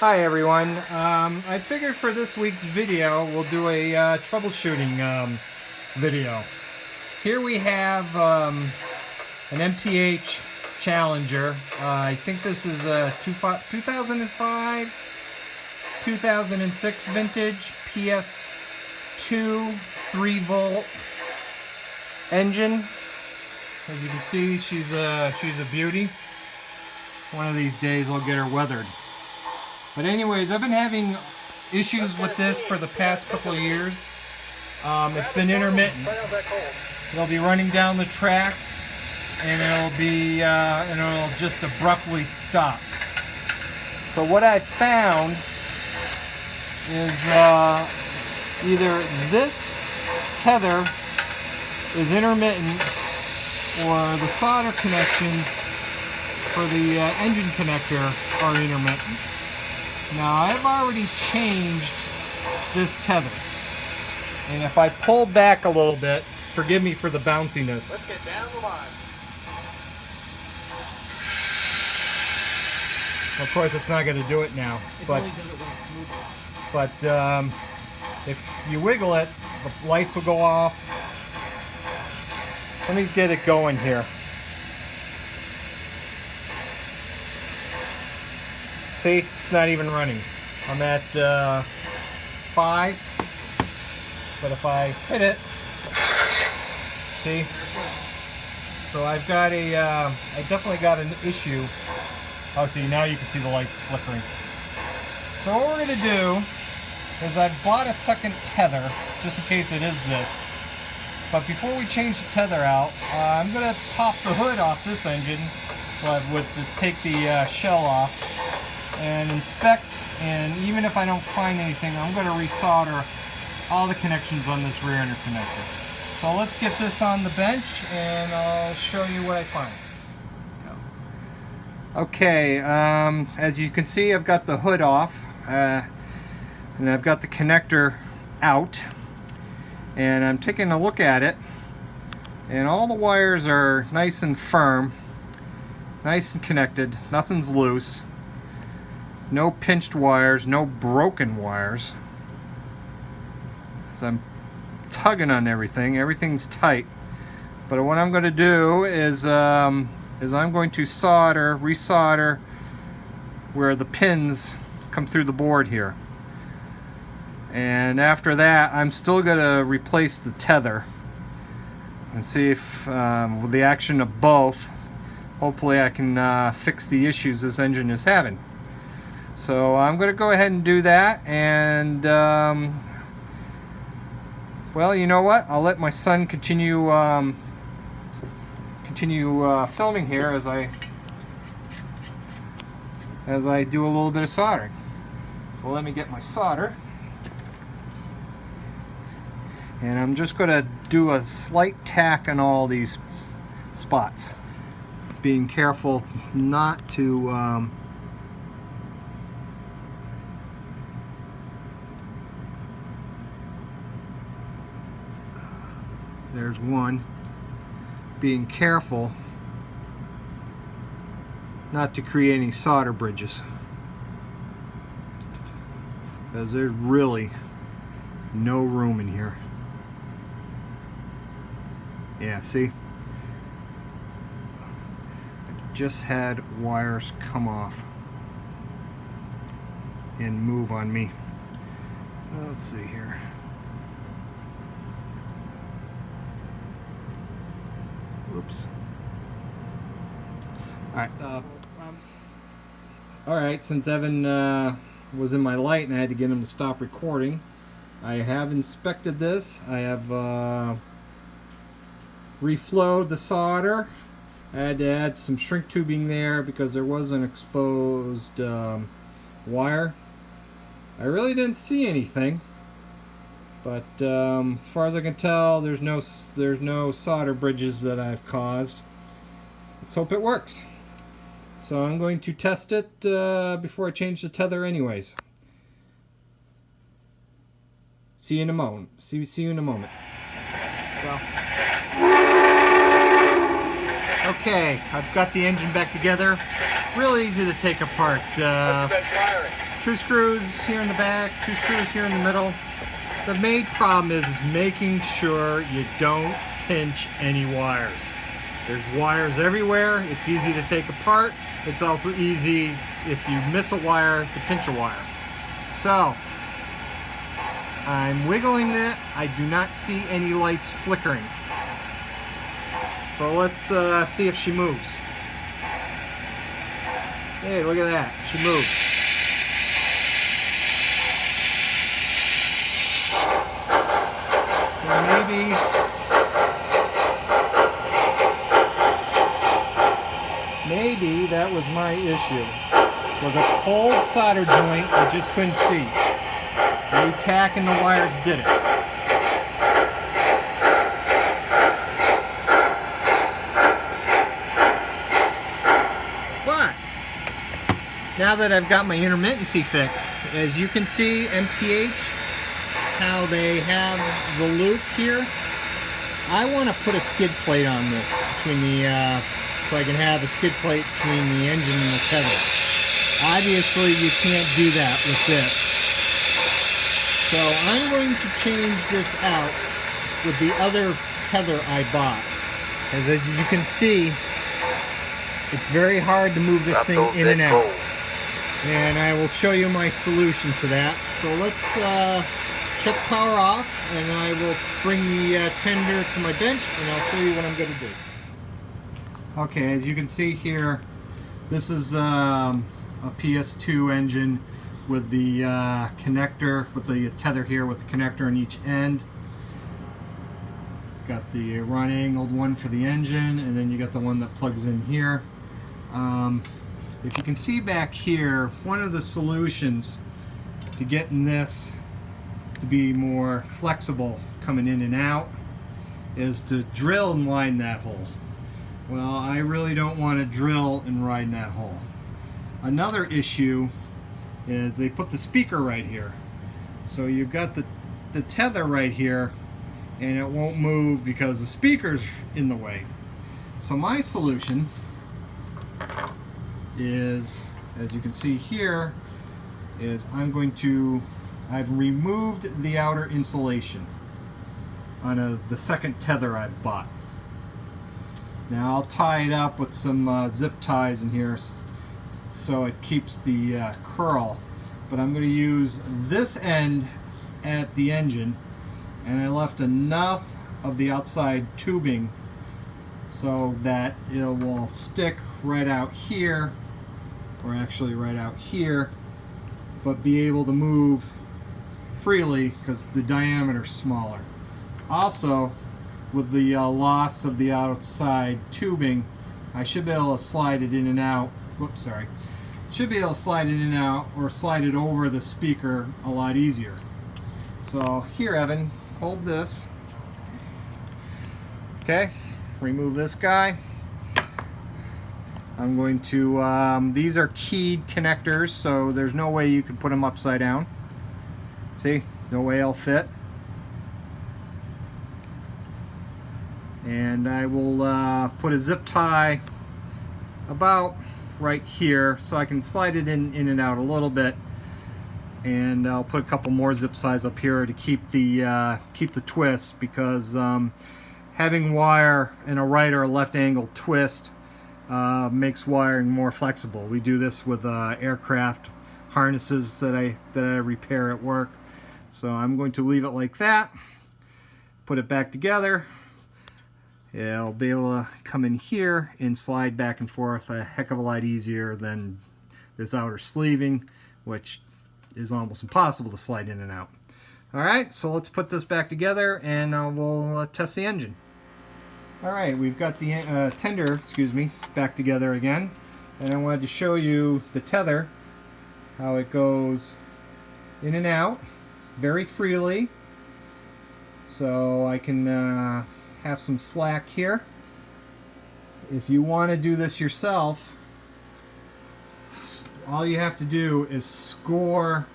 Hi everyone. I figured for this week's video we'll do a troubleshooting video. Here we have an MTH Challenger. I think this is a 2005, 2006 vintage PS2 3-volt engine. As you can see, she's a beauty. One of these days I'll get her weathered. But anyways, I've been having issues with this for the past couple of years. It's been intermittent. It'll be running down the track, and it'll just abruptly stop. So what I found is either this tether is intermittent, or the solder connections for the engine connector are intermittent. Now I've already changed this tether, and if I pull back a little bit, forgive me for the bounciness. Let's get down the line. Of course, it's not going to do it now. But if you wiggle it, the lights will go off. Let me get it going here. See, it's not even running. I'm at 5, but if I hit it, see? So I've got I definitely got an issue. Oh, see, now you can see the lights flickering. So what we're gonna do is I've bought a second tether, just in case it is this. But before we change the tether out, I'm gonna pop the hood off this engine, just take the shell off, and inspect, and even if I don't find anything, I'm going to resolder all the connections on this rear interconnector. So let's get this on the bench and I'll show you what I find. Okay, as you can see, I've got the hood off, and I've got the connector out, and I'm taking a look at it, and all the wires are nice and firm, nice and connected, nothing's loose. No pinched wires, no broken wires. So I'm tugging on everything. Everything's tight. But what I'm going to do is I'm going to resolder where the pins come through the board here. And after that, I'm still going to replace the tether and see if with the action of both, hopefully I can fix the issues this engine is having. So I'm going to go ahead and do that, and well, you know what? I'll let my son continue filming here as I do a little bit of soldering. So let me get my solder, and I'm just going to do a slight tack on all these spots, being careful not to there's one. Being careful not to create any solder bridges, because there's really no room in here. Yeah, see? I just had wires come off and move on me. Let's see here. Oops. Alright, since Evan was in my light and I had to get him to stop recording, I have inspected this. I have reflowed the solder. I had to add some shrink tubing there because there was an exposed wire. I really didn't see anything, but as far as I can tell, there's no solder bridges that I've caused. Let's hope it works. So I'm going to test it before I change the tether anyways. See you in a moment. See you in a moment. Well, Okay, I've got the engine back together. Really easy to take apart. 2 screws here in the back, 2 screws here in the middle. The main problem is making sure you don't pinch any wires. There's wires everywhere. It's easy to take apart. It's also easy, if you miss a wire, to pinch a wire. So, I'm wiggling it. I do not see any lights flickering. So let's see if she moves. Hey, look at that. She moves. So maybe that was my issue. It was a cold solder joint I just couldn't see. The tack and the wires did it. But now that I've got my intermittency fixed, as you can see, MTH, how they have the loop here, I want to put a skid plate on this between the so I can have a skid plate between the engine and the tether. Obviously you can't do that with this, so I'm going to change this out with the other tether I bought. As you can see, it's very hard to move this thing in and out, and I will show you my solution to that. So let's shut the power off, and I will bring the tender to my bench, and I'll show you what I'm going to do. Okay, as you can see here, this is a PS2 engine with the connector, with the tether here with the connector on each end. Got the run angled one for the engine, and then you got the one that plugs in here. If you can see back here, one of the solutions to getting this to be more flexible coming in and out is to drill and line that hole. Well, I really don't want to drill and line that hole. Another issue is they put the speaker right here. So you've got the tether right here, and it won't move because the speaker's in the way. So my solution is, as you can see here, is I've removed the outer insulation on the second tether I've bought. Now I'll tie it up with some zip ties in here so it keeps the curl, but I'm going to use this end at the engine, and I left enough of the outside tubing so that it will stick right out here, or actually right out here, but be able to move freely because the diameter is smaller. Also, with the loss of the outside tubing, I should be able to slide it in and out. Whoops, sorry. Should be able to slide it in and out, or slide it over the speaker a lot easier. So here, Evan, hold this. Okay, remove this guy. I'm going to, these are keyed connectors, so there's no way you could put them upside down. See, no way they'll fit. And I will put a zip tie about right here so I can slide it in and out a little bit, and I'll put a couple more zip ties up here to keep the twist, because having wire in a right or a left angle twist makes wiring more flexible. We do this with aircraft harnesses that I repair at work. So I'm going to leave it like that, put it back together. I'll be able to come in here and slide back and forth a heck of a lot easier than this outer sleeving, which is almost impossible to slide in and out. Alright, so let's put this back together, and we'll test the engine. Alright, we've got the tender, back together again, and I wanted to show you the tether, how it goes in and out very freely, so I can have some slack here. If you want to do this yourself, all you have to do is score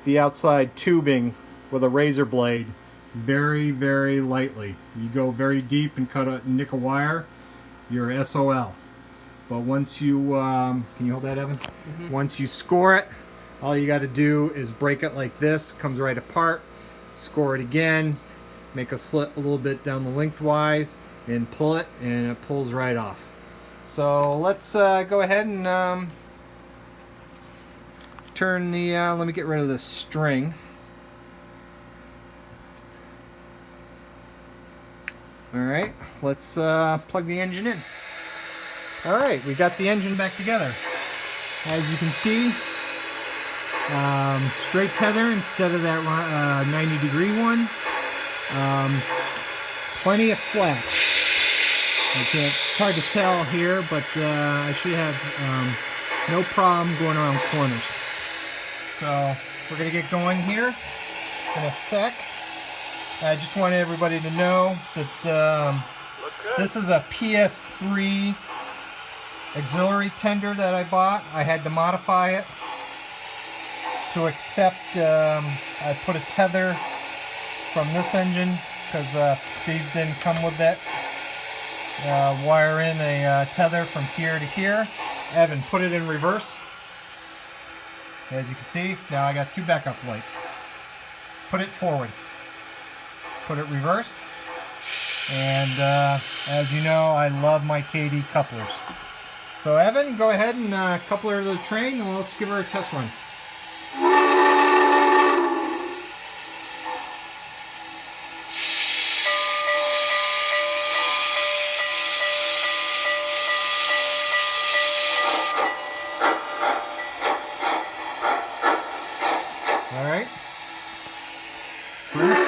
the outside tubing with a razor blade very, very lightly. You go very deep and nick a wire, you're SOL. But once you, can you hold that, Evan? Once you score it, all you got to do is break it like this, comes right apart, score it again, make a slit a little bit down the lengthwise, and pull it, and it pulls right off. So let's go ahead and turn the, let me get rid of this string. Alright, let's plug the engine in. Alright, we got the engine back together. As you can see, straight tether instead of that 90-degree one. Plenty of slack. It's hard to tell here, but I should have no problem going around corners. So we're going to get going here in a sec. I just want everybody to know that this is a PS3 auxiliary tender that I bought. I had to modify it to accept, I put a tether from this engine because these didn't come with it. Wire in a tether from here to here. Evan, put it in reverse. As you can see, now I got two backup lights. Put it forward. Put it reverse. And as you know, I love my KD couplers. So Evan, go ahead and couple her to the train, and let's give her a test run. All right. Bruce.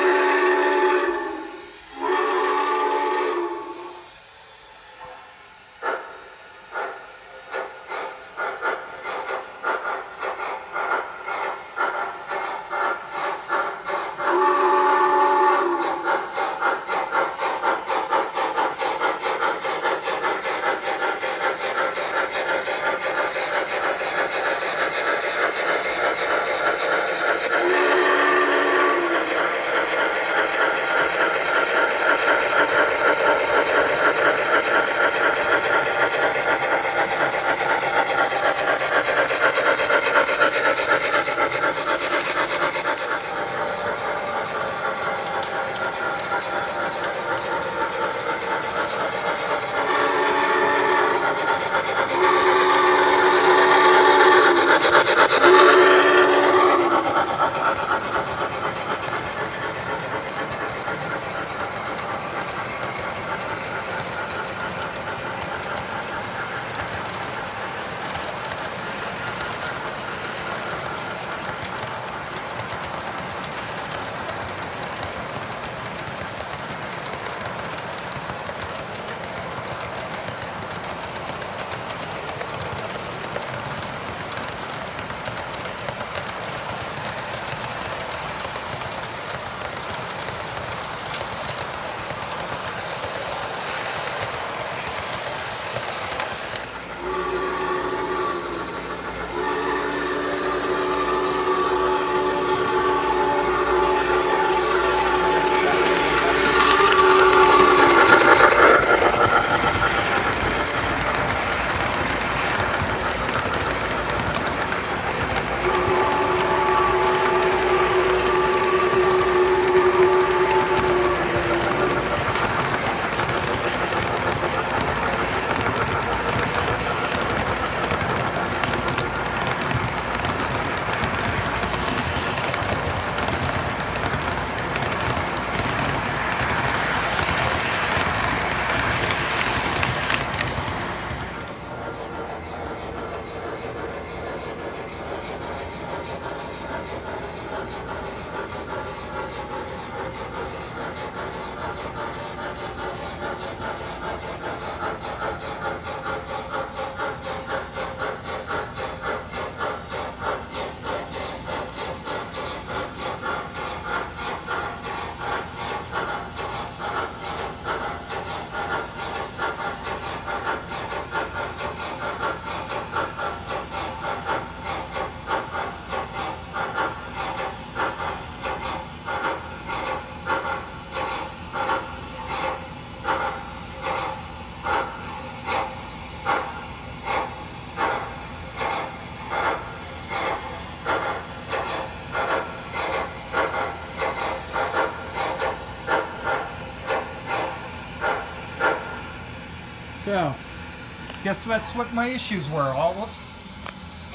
guess that's what my issues were. Oh, whoops.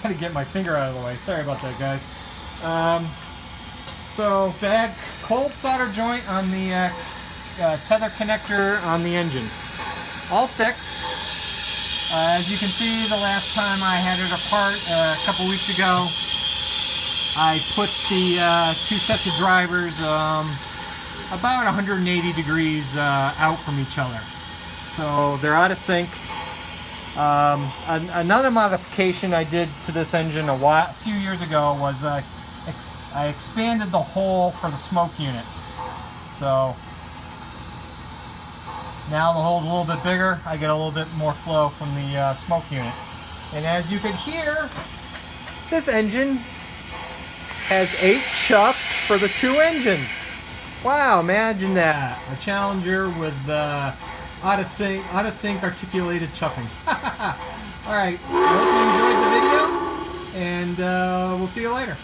Gotta get my finger out of the way. Sorry about that, guys. So, cold solder joint on the tether connector on the engine. All fixed. As you can see, the last time I had it apart a couple weeks ago, I put the 2 sets of drivers about 180 degrees out from each other. So they're out of sync. Another modification I did to this engine a few years ago was I expanded the hole for the smoke unit. So now the hole's a little bit bigger. I get a little bit more flow from the smoke unit. And as you could hear, this engine has 8 chuffs for the 2 engines. Wow, imagine that. A Challenger with out of sync articulated chuffing. Alright, I hope you enjoyed the video, and we'll see you later.